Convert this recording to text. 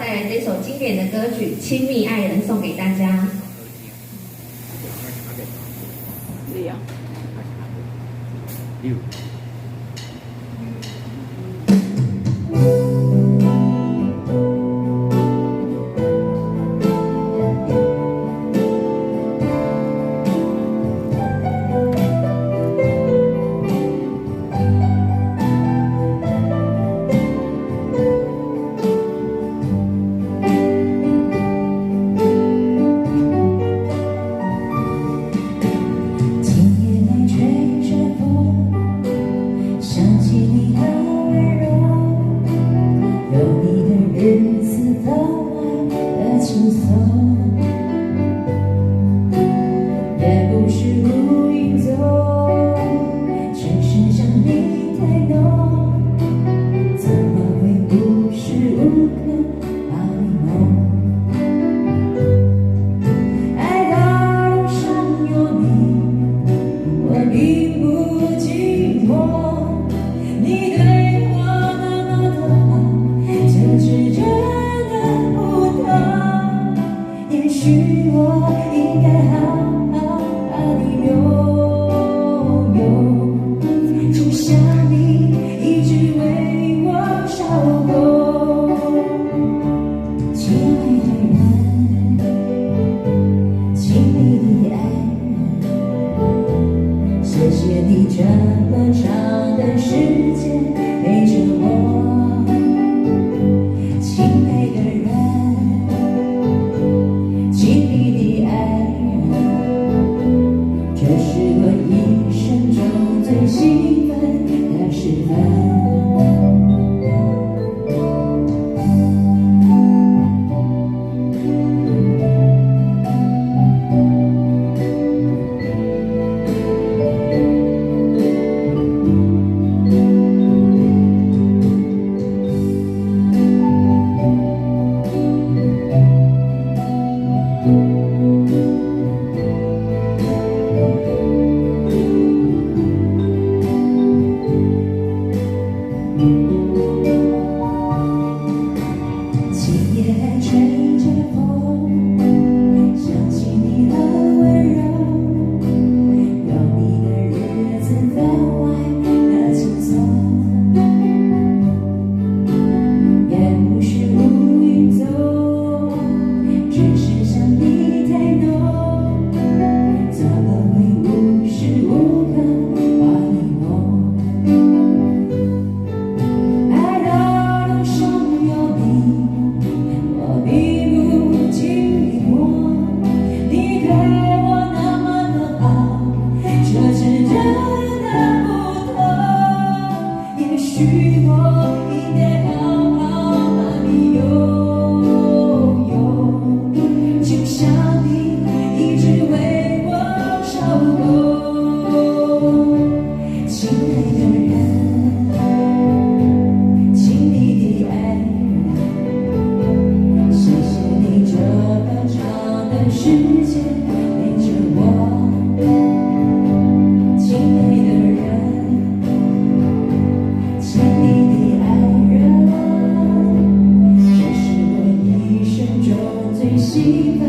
带来这首经典的歌曲《亲密爱人》送给大家。六。轻松，也不是无影踪，只是想你太浓，怎么会无时无刻把你梦？爱到路上有你，我并不寂寞，你对我那么的好，就是真的不同。也许我应该好好把你拥有，就像你一直为我守候。亲爱的人，亲密的爱人，谢谢你这么长的时间陪着我。亲爱的人，这是我一生中最兴奋的时分。今夜吹着风，想起你的温柔，有你的日子分外的轻松，也不是无影踪，只是想你太浓，怎么会无时无刻把你梦？爱到路上有你，我并不寂寞，你对我那么的好，这是真的不同。也许我应该好好把你拥有，就像你一直为我守候。亲爱的人，亲密的爱人，谢谢你这么长的时间陪着我。亲爱的人，亲密的爱人，这是我一生中最兴奋